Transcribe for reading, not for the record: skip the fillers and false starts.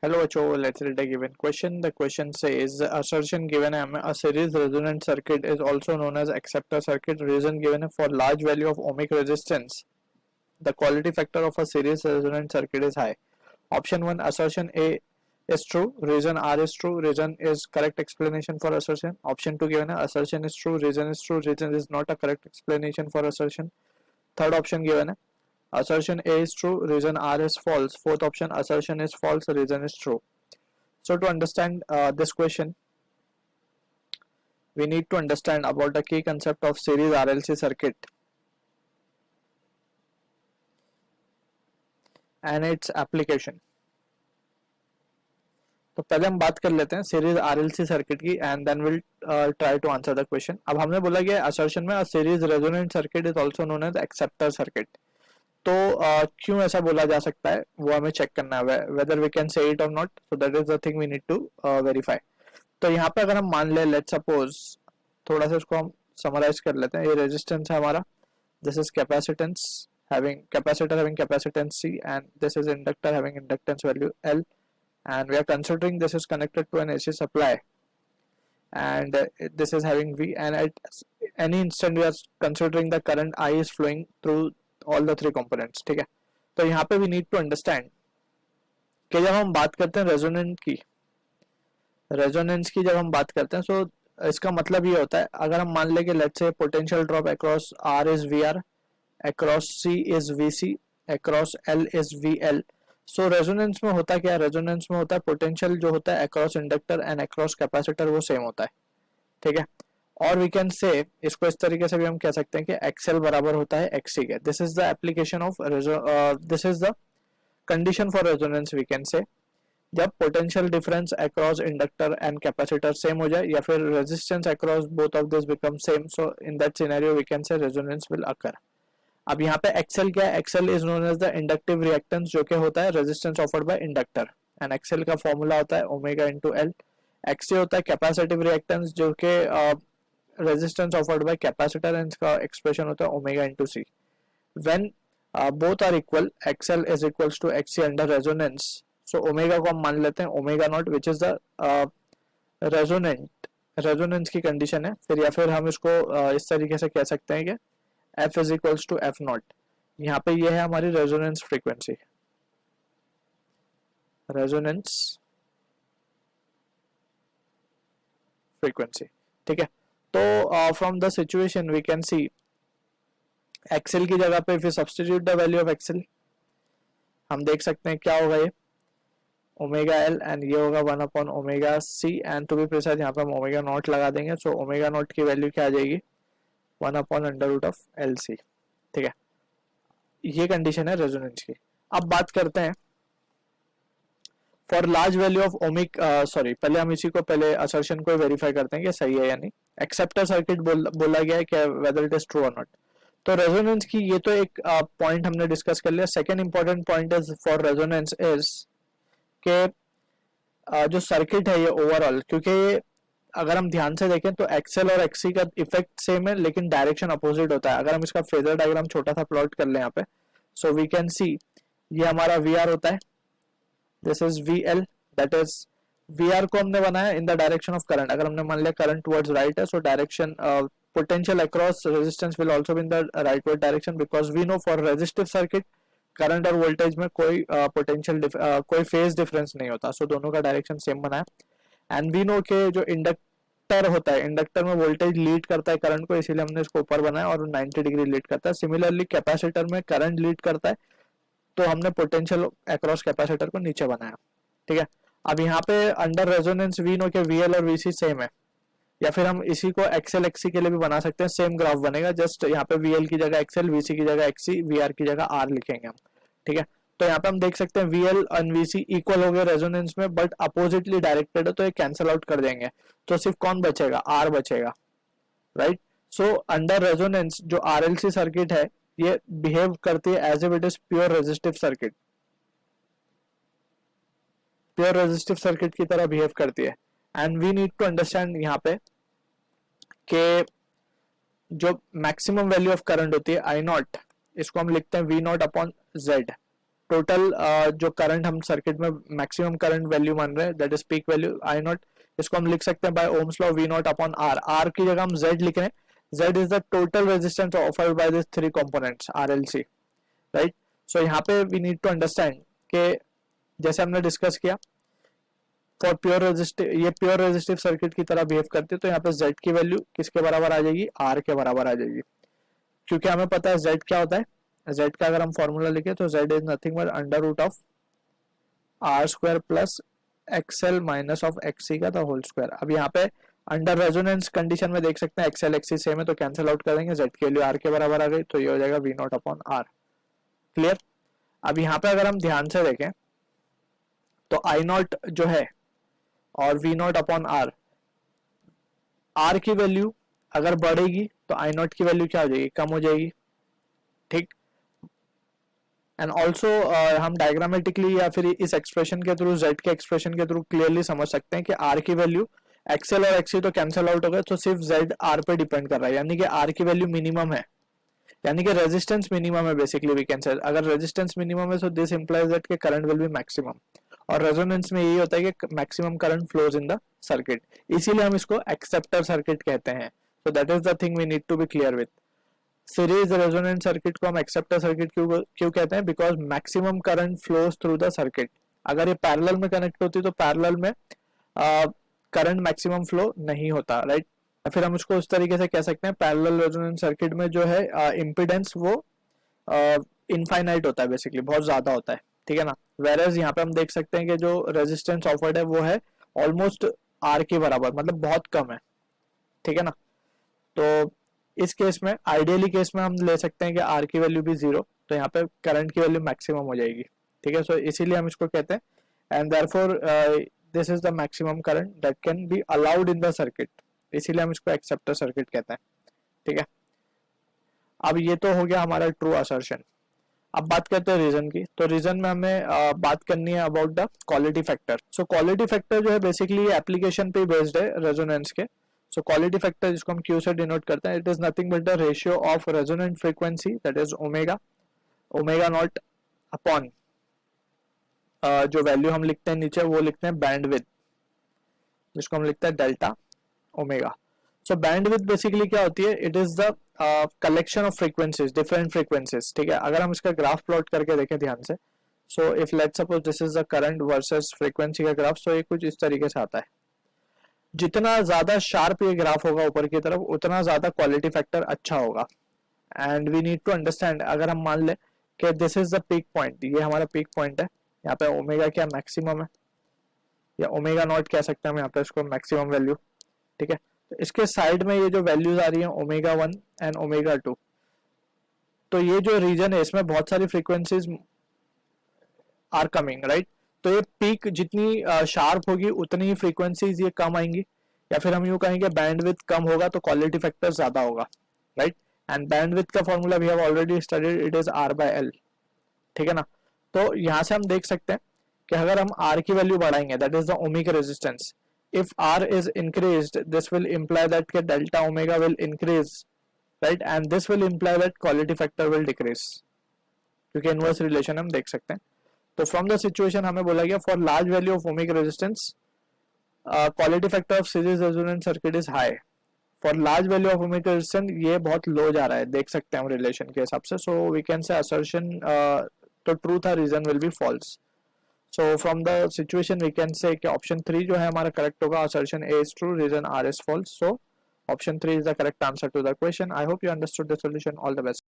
Hello, Acho. Let's read a given question. The question says the assertion given a series resonant circuit is also known as acceptor circuit. Reason given for large value of ohmic resistance. The quality factor of a series resonant circuit is high. Option 1 assertion A is true. Reason R is true. Reason is correct explanation for assertion. Option 2 given assertion is true. Reason is true. Reason is not a correct explanation for assertion. Third option given assertion A is true, reason R is false. Fourth option assertion is false, reason is true. So to understand this question, we need to understand about the key concept of series RLC circuit and its application. तो पहले हम बात कर लेते हैं series RLC circuit की and then will try to answer the question. अब हमने बोला कि असर्शन में series resonant circuit is also known as acceptor circuit. तो क्यों ऐसा बोला जा सकता है वो हमें चेक करना है, whether we can say it और not. So that is the thing we need to verify. तो यहाँ पे अगर हम मान ले, लेट्स सपोज, थोड़ा सा इसको हम समराइज कर लेते हैं. ये रेजिस्टेंस है हमारा, this is capacitance having capacitor having capacitance C, and this is inductor having inductance value L, and we are considering this is connected to an AC supply, and this is having V, and at any instant we are considering the current I is flowing through all the three components. ठीक है. तो यहाँ पे we need to understand कि जब हम बात करते हैं रेजोनेंस की जब हम बात करते हैं, सो इसका मतलब ये होता है, अगर हम मान लें कि let's say potential drop across R is VR, across C is VC, across L is VL. So resonance में होता क्या है, रेजोनेंस में होता है पोटेंशियल जो होता है across inductor and across capacitor वो सेम होता है. ठीक है. और वी कैन से, इसको इस तरीके से भी हम कह सकते हैं कि XL बराबर होता है XC के. This is the application of this is the condition for resonance. We can say जब potential difference across inductor and capacitor same हो जाए या फिर resistance across both of this become same, so in that scenario we can say resonance will occur. अब यहाँ पे XL क्या है, XL is known as the inductive reactance जो कि होता है resistance offered by inductor, and XL का फॉर्मूला होता है ओमेगा इनटू एल. एक्ससी होता है कैपेसिटिव रिएक्टेंस जो कि resistance offered by capacitor, and इसका एक्सप्रेशन होता है omega into C. When both are equal, XL is equals to XC under resonance, so omega को हम मान लेते हैं omega not which is the resonance की कंडीशन है. फिर या फिर हम इसको इस तरीके से कह सकते हैं कि F is equals to F not. यहाँ पे ये है हमारी रेजोनेंस फ्रीक्वेंसी, रेजोनेंस फ्रीक्वेंसी. ठीक है. तो from the situation we can see XL की जगह पे if you substitute the value of XL, हम देख सकते हैं क्या होगा, ये ओमेगा एल एंड ये होगा 1 upon omega C, and to be precise यहाँ पे हम ओमेगा नॉट लगा देंगे. सो ओमेगा नॉट की वैल्यू क्या आ जाएगी, 1 upon under root of L C. ठीक है. ये कंडीशन है रेजोनेंस की. अब बात करते हैं for large value of ohmic, sorry पहले हम इसी को पहले असर्शन को वेरीफाई करते हैं कि सही है या नहीं. एक्सेप्टर सर्किट बोला गया है कि वेदर इट इज ट्रू और नॉट. तो रेजोनेंस की ये तो एक पॉइंट हमने डिस्कस कर लिया. Second important point is for resonance is के जो सर्किट है ये ओवरऑल, क्योंकि अगर हम ध्यान से देखें तो एक्सएल और एक्ससी का इफेक्ट सेम है लेकिन डायरेक्शन अपोजिट होता है. अगर हम इसका फेजर डायग्राम छोटा सा प्लॉट कर लें यहाँ पे, सो वी कैन सी ये हमारा VR होता है, this is VL, that is VR को हमने बनाया in the direction of current. अगर हमने मान लिया करंट टुवर्ड्स राइट है, so direction potential across resistance will also be in the rightward direction, because we know for resistive circuit current और voltage में कोई पोटेंशियल कोई फेज डिफरेंस नहीं होता. सो दोनों का डायरेक्शन सेम बनाया. एंड वी नो के जो इंडक्टर होता है, इंडक्टर में वोल्टेज लीड करता है करंट को, इसीलिए हमने इसको ऊपर बनाया और 90 डिग्री लीड करता है. सिमिलरली कैपेसिटर में करंट लीड करता है, तो हमने पोटेंशियल अक्रॉस कैपेसिटर को नीचे बनाया. ठीक है. अब यहाँ पे अंडर रेजोनेंस वी नो के VL और VC सेम है, या फिर हम इसी को XL XC के लिए भी बना सकते हैं, सेम ग्राफ बनेगा. जस्ट यहाँ पे VL की जगह XL, VC की जगह XC, VR की जगह R लिखेंगे हम. ठीक है. तो यहाँ पे हम देख सकते हैं VL और VC इक्वल हो गए रेजोनेंस में, बट अपोजिटली डायरेक्टेड है, तो ये कैंसिल आउट कर देंगे. तो सिर्फ कौन बचेगा, R बचेगा, राइट. सो अंडर रेजोनेंस जो RLC सर्किट है ये बिहेव करती है as if it is pure resistive circuit, pure resistive circuit की तरह बिहेव करती है. And we need to understand यहाँ पे कि जो मैक्सिमम वैल्यू ऑफ करंट होती है I नॉट, इसको हम लिखते हैं V not upon Z. Total जो करंट हम सर्किट में मैक्सिमम करंट वैल्यू मान रहे हैं, that is peak value I not, इसको हम लिख सकते हैं by Ohm's law V not upon R, R की जगह हम जेड लिख रहे हैं, Z is the total resistance offered by these three components RLC, right? So यहाँ पे we need to understand कि जैसे हमने डिस्कस किया फॉर प्योर रेजिस्टिव, ये प्योर रेजिस्टिव सर्किट की तरह बिहेव करते हैं, तो यहाँ पे Z की वैल्यू किसके बराबर आ जाएगी, R के बराबर आ जाएगी, क्योंकि हमें पता है Z क्या होता है, Z का अगर हम फॉर्मूला लिखे तो Z is nothing but under root of R square plus XL minus of XC का द होल स्क्वायर। अब यहाँ पे अंडर रेजोनेंस कंडीशन में देख सकते हैं XL XC सेम है तो कैंसिल आउट कर देंगे, Z के लिए R के बराबर आ गई तो ये हो जाएगा V not upon R। Clear. अब यहाँ पे अगर हम ध्यान से देखें तो I नॉट जो है और V not upon R, R की वैल्यू अगर बढ़ेगी तो I नॉट की वैल्यू क्या हो जाएगी, कम हो जाएगी, ठीक। एंड ऑल्सो हम डायग्रामेटिकली या फिर इस एक्सप्रेशन के थ्रू, Z के एक्सप्रेशन के थ्रू क्लियरली समझ सकते हैं कि R की वैल्यू XL और XC तो कैंसिल आउट हो गए, तो सिर्फ Z R पे डिपेंड कर रहा है, यानी कि R की वैल्यू मिनिमम है, यानी कि रेजिस्टेंस मिनिमम है बेसिकली वी कैन से। अगर रेजिस्टेंस मिनिमम है तो दिस इंप्लाइज दैट के करंट विल बी मैक्सिमम, और रेजोनेंस में यही होता है कि maximum current flows in the circuit, इसीलिए हम इसको एक्सेप्टर सर्किट कहते हैं। So that is the thing we need to be clear with. Series resonance circuit को हम एक्सेप्टर सर्किट क्यों कहते हैं, because maximum current flows through the circuit. अगर ये पैरेलल में कनेक्ट होती तो पैरेलल में करंट मैक्सिमम फ्लो नहीं होता, राइट। फिर हम उसको उस तरीके से कह सकते हैं पैरेलल रेजोनेंस सर्किट में जो है इम्पीडेंस वो इनफाइनाइट होता है, बेसिकली बहुत ज्यादा होता है, ठीक है ना। वेरएज यहाँ पे हम देख सकते हैं कि जो रेजिस्टेंस ऑफर्ड है वो है ऑलमोस्ट आर के बराबर, मतलब बहुत कम है, ठीक है ना। तो इस केस में आइडियली केस में हम ले सकते हैं कि आर की वैल्यू भी 0, तो यहाँ पे करंट की वैल्यू मैक्सिमम हो जाएगी, ठीक है। सो इसीलिए हम इसको कहते हैं and therefore this is the maximum current that can be allowed in the circuit, इसीलिए हम इसको एक्सेप्टर सर्किट कहते हैं, ठीक है। अब ये तो हो गया हमारा ट्रू असर्शन। अब बात करते हैं रीजन की, तो रीजन में हमें बात करनी है about the quality factor. So quality factor जो है बेसिकली एप्लीकेशन पे बेस्ड है रेजोनेंस के। सो क्वालिटी फैक्टर जिसको हम Q से डिनोट करते हैं, it is nothing but the ratio of resonant frequency that is omega naught upon जो वैल्यू हम लिखते हैं नीचे वो लिखते हैं बैंडविड्थ, जिसको हम लिखते हैं डेल्टा ओमेगा। सो बैंडविड्थ बेसिकली क्या होती है, it is the collection of frequencies, different frequencies, ठीक है। अगर हम इसका ग्राफ प्लॉट करके देखें ध्यान से, so if let's suppose this is the current versus frequency का ग्राफ, सो ये कुछ इस तरीके से आता है। जितना ज्यादा शार्प ये ग्राफ होगा ऊपर की तरफ, उतना ज्यादा क्वालिटी फैक्टर अच्छा होगा। And we need to understand, अगर हम मान ले कि this is the peak point, ये हमारा पीक पॉइंट है, यहाँ पे ओमेगा क्या मैक्सिमम है, या ओमेगा नॉट कह सकते हैं हम यहाँ पे इसको मैक्सिमम वैल्यू, ठीक है। तो इसके साइड में ये जो वैल्यूज आ रही है ओमेगा 1 एंड ओमेगा 2, तो ये जो रीजन है इसमें बहुत सारी फ्रीक्वेंसीज आर कमिंग, राइट। तो ये पीक जितनी शार्प होगी उतनी ही फ्रीक्वेंसीज ये कम आएंगी, या फिर हम यूं कहेंगे बैंडविड्थ कम होगा तो क्वालिटी फैक्टर ज्यादा होगा, राइट। एंड बैंडविड्थ का formula we have already studied, it is R/L, ठीक है ना। तो यहाँ से हम देख सकते हैं कि अगर हम R की वैल्यू बढ़ाएंगे, that is the ohmic resistance, if R is increased, this will imply that के delta omega will increase, right, and this will imply that quality factor will decrease, क्योंकि inverse relation हम देख सकते हैं। तो from the situation हमें बोला गया for large value of ohmic resistance, quality factor of series resonance circuit is high, for large value of ohmic resistance ये बहुत low जा रहा है, देख सकते हैं हम relation के हिसाब से। So we can say assertion तो true था, reason will be false. So from the situation we can say कि option 3 जो है हमारा correct होगा, assertion A is true, reason R is false. So option 3 is the correct answer to the question. I hope you understood the solution. All the best.